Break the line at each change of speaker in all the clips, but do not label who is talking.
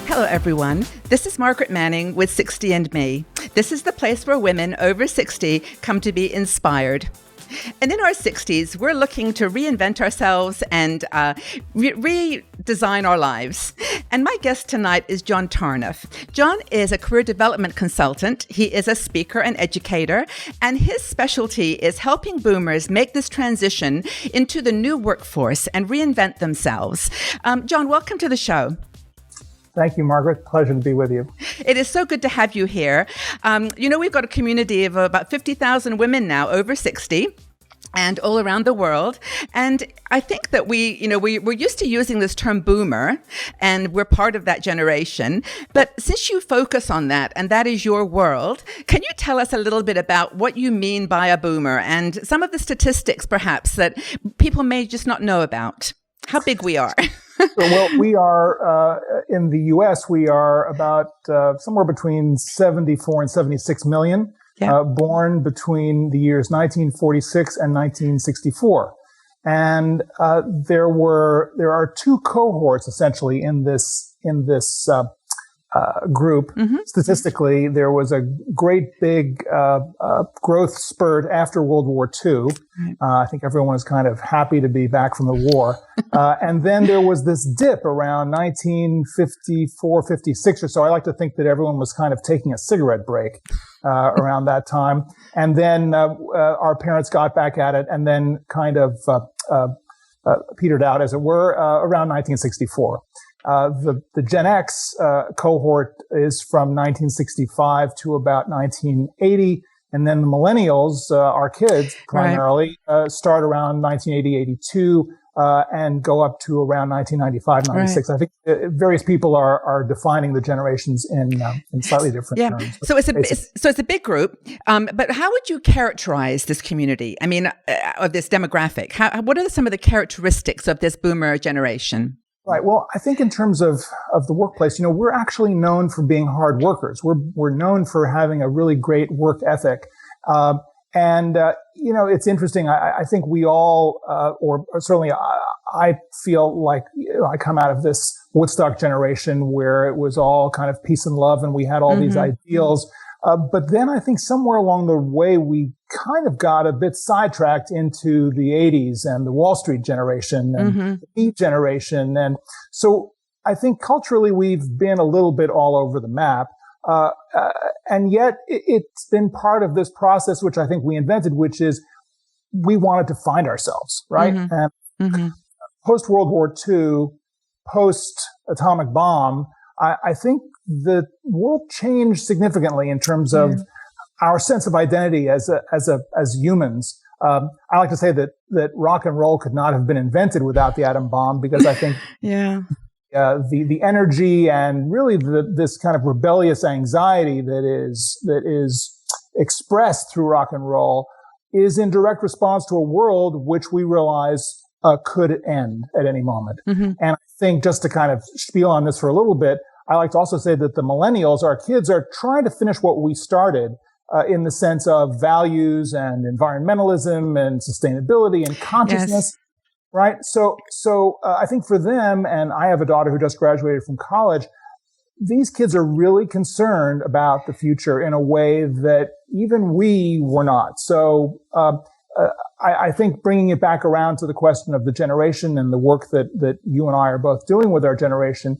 Hello, everyone. This is Margaret Manning with 60 and Me. This is the place where women over 60 come to be inspired. And in our 60s, we're looking to reinvent ourselves and redesign our lives. And my guest tonight is John Tarnoff. John is a career development consultant. He is a speaker and educator, and his specialty is helping boomers make this transition into the new workforce and reinvent themselves. John, welcome to the show.
Thank you, Margaret. Pleasure to be with you.
It is so good to have you here. We've got a community of about 50,000 women now over 60 and all around the world. And I think that we're used to using this term boomer, and we're part of that generation. But since you focus on that, and that is your world, can you tell us a little bit about what you mean by a boomer and some of the statistics, perhaps, that people may just not know about? How big we are?
Well, we are, in the U.S., we are about somewhere between 74 and 76 million, born between the years 1946 and 1964. And there are two cohorts, essentially, in this group. Mm-hmm. Statistically, there was a great big growth spurt after World War II. I think everyone was kind of happy to be back from the war. And then there was this dip around 1954, 56 or so. I like to think that everyone was kind of taking a cigarette break around that time. And then our parents got back at it and then kind of petered out, as it were, around 1964. The Gen X cohort is from 1965 to about 1980, and then the millennials, our kids primarily, start around 1980, 82, and go up to around 1995, 96. Right. I think various people are defining the generations in slightly different terms.
So it's a big group, but how would you characterize this community? I mean, of this demographic? What are some of the characteristics of this boomer generation?
Right. Well, I think in terms of the workplace, we're actually known for being hard workers. We're known for having a really great work ethic. It's interesting. I think we all, or certainly I feel like I come out of this Woodstock generation where it was all kind of peace and love and we had all these ideals. But then I think somewhere along the way, we kind of got a bit sidetracked into the 80s and the Wall Street generation and the Beat generation. And so I think culturally, we've been a little bit all over the map. And yet it's been part of this process, which I think we invented, which is we wanted to find ourselves, right? And post World War II, post atomic bomb, I think the world changed significantly in terms of our sense of identity as humans. I like to say that rock and roll could not have been invented without the atom bomb, because I think the energy and really this kind of rebellious anxiety that is expressed through rock and roll is in direct response to a world which we realize could end at any moment. And I think, just to kind of spiel on this for a little bit, I like to also say that the millennials, our kids, are trying to finish what we started in the sense of values and environmentalism and sustainability and consciousness, right? So I think for them, and I have a daughter who just graduated from college, these kids are really concerned about the future in a way that even we were not. So I think bringing it back around to the question of the generation and the work that you and I are both doing with our generation,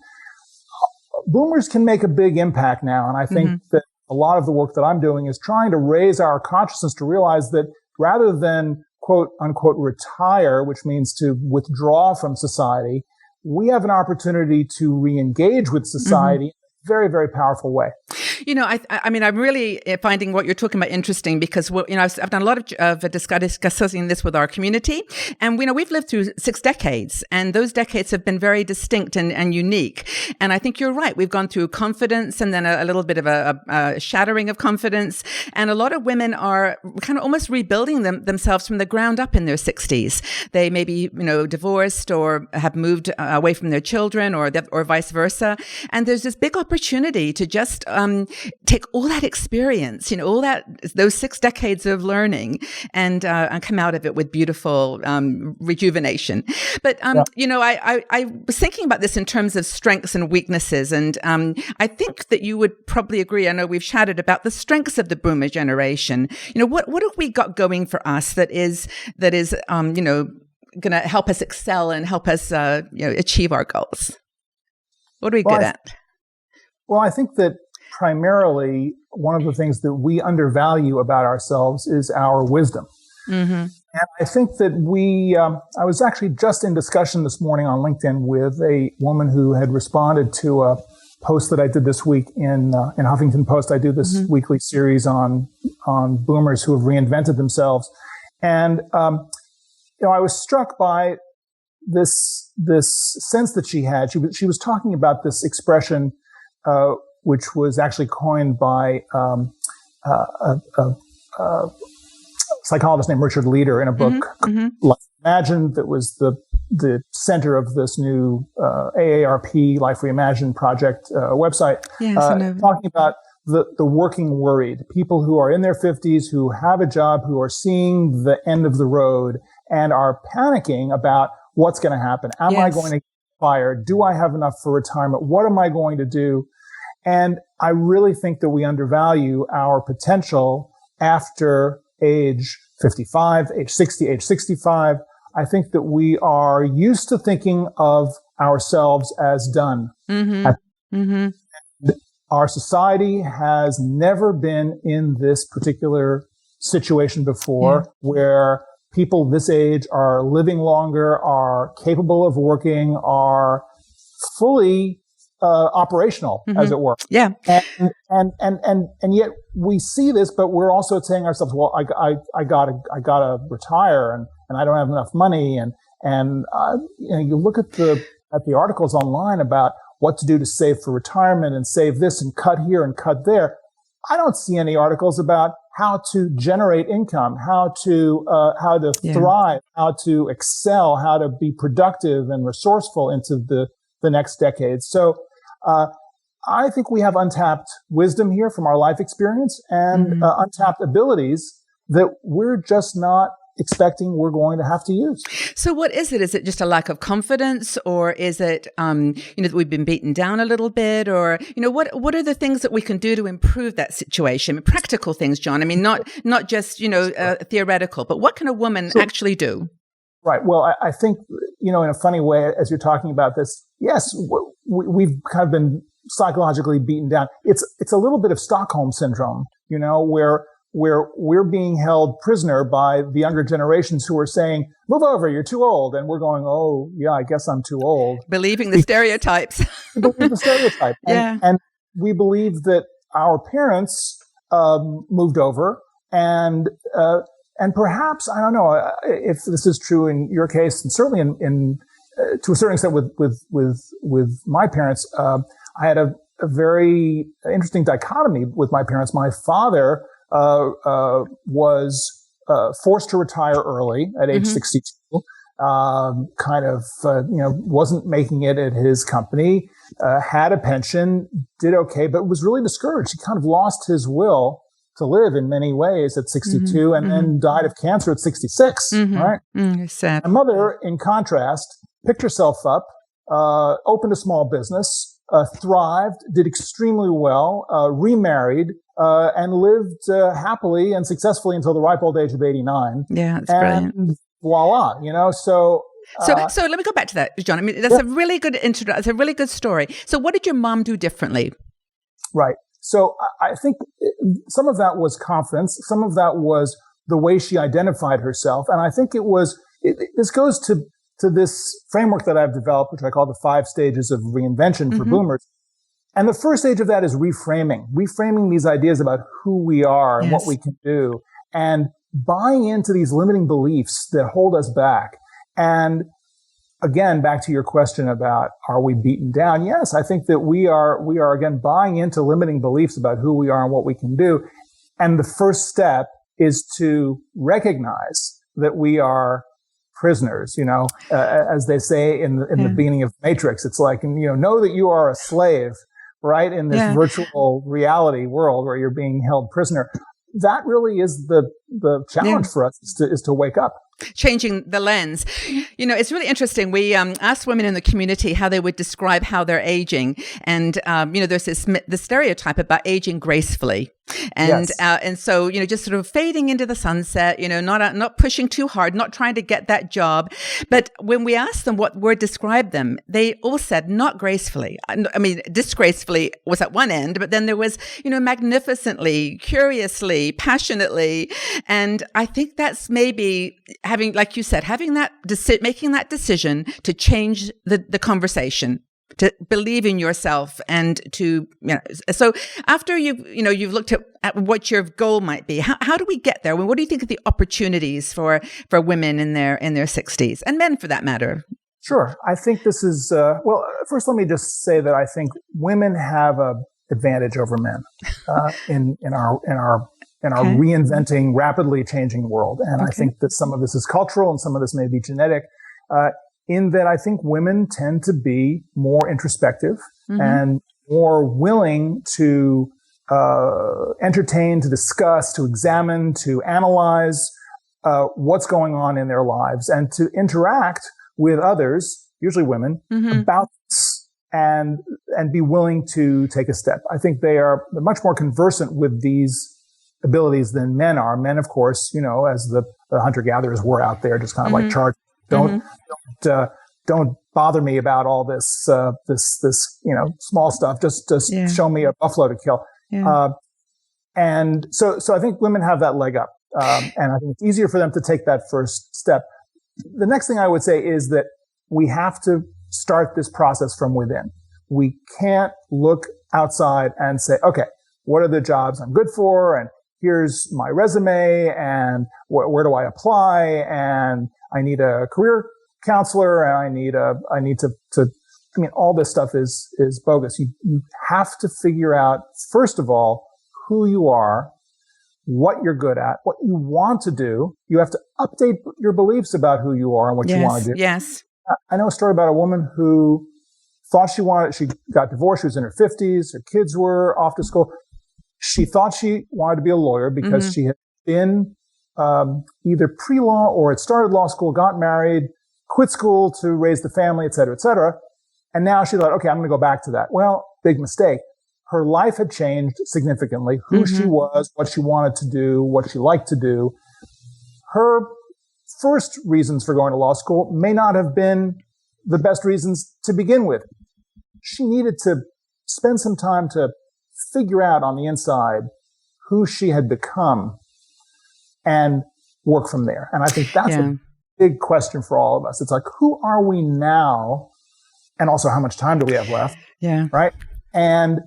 boomers can make a big impact now. And I think that a lot of the work that I'm doing is trying to raise our consciousness to realize that rather than quote unquote retire, which means to withdraw from society, we have an opportunity to re-engage with society in a very, very powerful way.
I mean, I'm really finding what you're talking about interesting because, I've done a lot of discussing this with our community. And, we've lived through 6 decades, and those decades have been very distinct and unique. And I think you're right. We've gone through confidence and then a little bit of a shattering of confidence. And a lot of women are kind of almost rebuilding themselves from the ground up in their 60s. They may be, divorced or have moved away from their children or vice versa. And there's this big opportunity to just take all that experience, all those 6 decades of learning, and come out of it with beautiful rejuvenation. But I was thinking about this in terms of strengths and weaknesses, and I think that you would probably agree. I know we've chatted about the strengths of the boomer generation. What have we got going for us that is going to help us excel and help us achieve our goals? What are we good at?
Well, I think that primarily one of the things that we undervalue about ourselves is our wisdom. Mm-hmm. And I think that I was actually just in discussion this morning on LinkedIn with a woman who had responded to a post that I did this week in Huffington Post. I do this weekly series on boomers who have reinvented themselves. And, I was struck by this sense that she had. She was talking about this expression, which was actually coined by a psychologist named Richard Leder in a book, Life Reimagined, that was the center of this new AARP Life Reimagined project website. Yes, talking about the working worried, people who are in their 50s, who have a job, who are seeing the end of the road and are panicking about what's going to happen. Am I going to get fired? Do I have enough for retirement? What am I going to do? And I really think that we undervalue our potential after age 55, age 60, age 65. I think that we are used to thinking of ourselves as done. Our society has never been in this particular situation before, where people this age are living longer, are capable of working, are fully operational, as it were. Yeah. And yet we see this, but we're also saying to ourselves, well, I gotta retire, and I don't have enough money. And you look at the articles online about what to do to save for retirement and save this and cut here and cut there. I don't see any articles about how to generate income, how to thrive, how to excel, how to be productive and resourceful into the next decade. So, I think we have untapped wisdom here from our life experience and untapped abilities that we're just not expecting we're going to have to use.
So what is it? Is it just a lack of confidence, or is it, that we've been beaten down a little bit, or, what are the things that we can do to improve that situation? I mean, practical things, John. I mean, not just, theoretical, but what can a woman actually do?
Right. Well, I think, in a funny way, as you're talking about this, yes, we've kind of been psychologically beaten down. It's a little bit of Stockholm syndrome, where we're being held prisoner by the younger generations who are saying, move over, you're too old. And we're going, oh, yeah, I guess I'm too old.
Believing the stereotypes.
Believe the stereotype. And we believe that our parents moved over, and perhaps, I don't know if this is true in your case, and certainly in to a certain extent with my parents. I had a very interesting dichotomy with my parents. My father was forced to retire early at age 62. Wasn't making it at his company. Had a pension, did okay, but was really discouraged. He kind of lost his will to live in many ways at 62, and then died of cancer at 66. Right?
Sad.
My mother, in contrast, picked herself up, opened a small business, thrived, did extremely well, remarried, and lived happily and successfully until the ripe old age of 89.
Yeah, that's brilliant.
Voila, so
let me go back to that, John. I mean, that's a really good intro. That's a really good story. So what did your mom do differently?
Right. So I think some of that was confidence. Some of that was the way she identified herself. And I think this goes to this framework that I've developed, which I call the 5 stages of reinvention for boomers. And the first stage of that is reframing these ideas about who we are and what we can do, and buying into these limiting beliefs that hold us back. And again, back to your question about, are we beaten down? Yes, I think that we are again buying into limiting beliefs about who we are and what we can do. And the first step is to recognize that we are prisoners, as they say in the beginning of Matrix. It's like, know that you are a slave, right? In this virtual reality world where you're being held prisoner. That really is the challenge for us is to wake up.
Changing the lens. It's really interesting. We asked women in the community how they would describe how they're aging. And, there's the stereotype about aging gracefully. And so, just sort of fading into the sunset, not pushing too hard, not trying to get that job. But when we asked them what word described them, they all said not gracefully. I mean, disgracefully was at one end, but then there was, magnificently, curiously, passionately. And I think that's maybe having, like you said, making that decision to change the conversation, to believe in yourself, and to, so after you've looked at what your goal might be, how do we get there? What do you think of the opportunities for women in their 60s, and men for that matter?
Sure. I think this is, first let me just say that I think women have a advantage over men, in our reinventing, rapidly changing world. And I think that some of this is cultural and some of this may be genetic, in that I think women tend to be more introspective and more willing to entertain, to discuss, to examine, to analyze what's going on in their lives, and to interact with others, usually women, about this, and be willing to take a step. I think they're much more conversant with these abilities than men are. Men, of course, as the hunter-gatherers were out there, just kind of like charged. Don't bother me about all this small stuff. Just show me a buffalo to kill. And so I think women have that leg up, and I think it's easier for them to take that first step. The next thing I would say is that we have to start this process from within. We can't look outside and say, okay, what are the jobs I'm good for? And here's my resume, and where do I apply? And I need a career counselor, and I need all this stuff is bogus. You have to figure out, first of all, who you are, what you're good at, what you want to do. You have to update your beliefs about who you are and what you want to do.
Yes.
I know a story about a woman who thought she got divorced. She was in her 50s. Her kids were off to school. She thought she wanted to be a lawyer because she had been either pre-law or had started law school, got married, quit school to raise the family, et cetera, et cetera. And now she thought, okay, I'm going to go back to that. Well, big mistake. Her life had changed significantly. Who she was, what she wanted to do, what she liked to do. Her first reasons for going to law school may not have been the best reasons to begin with. She needed to spend some time to figure out on the inside who she had become and work from there. And I think that's a big question for all of us. It's like, who are we now? And also, how much time do we have left?
Yeah.
Right. And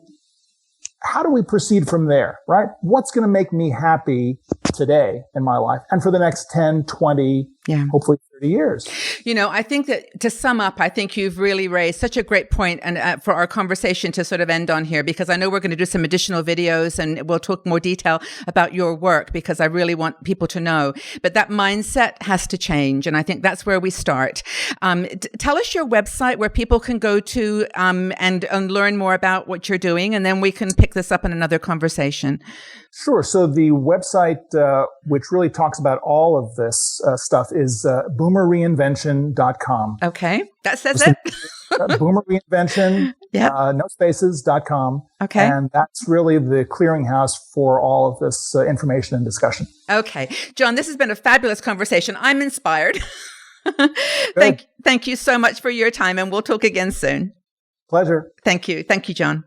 how do we proceed from there? Right. What's going to make me happy today in my life and for the next 10, 20, hopefully 30 years?
I think that to sum up, I think you've really raised such a great point, and for our conversation to sort of end on here, because I know we're going to do some additional videos and we'll talk more detail about your work, because I really want people to know. But that mindset has to change. And I think that's where we start. Tell us your website where people can go to and learn more about what you're doing, and then we can pick this up in another conversation.
Sure. So the website, which really talks about all of this stuff, is boomerreinvention.com.
Okay. That says it.
Boomerreinvention, no spaces.com.
Okay.
And that's really the clearinghouse for all of this information and discussion.
Okay. John, this has been a fabulous conversation. I'm inspired. Thank you so much for your time, and we'll talk again soon.
Pleasure.
Thank you. Thank you, John.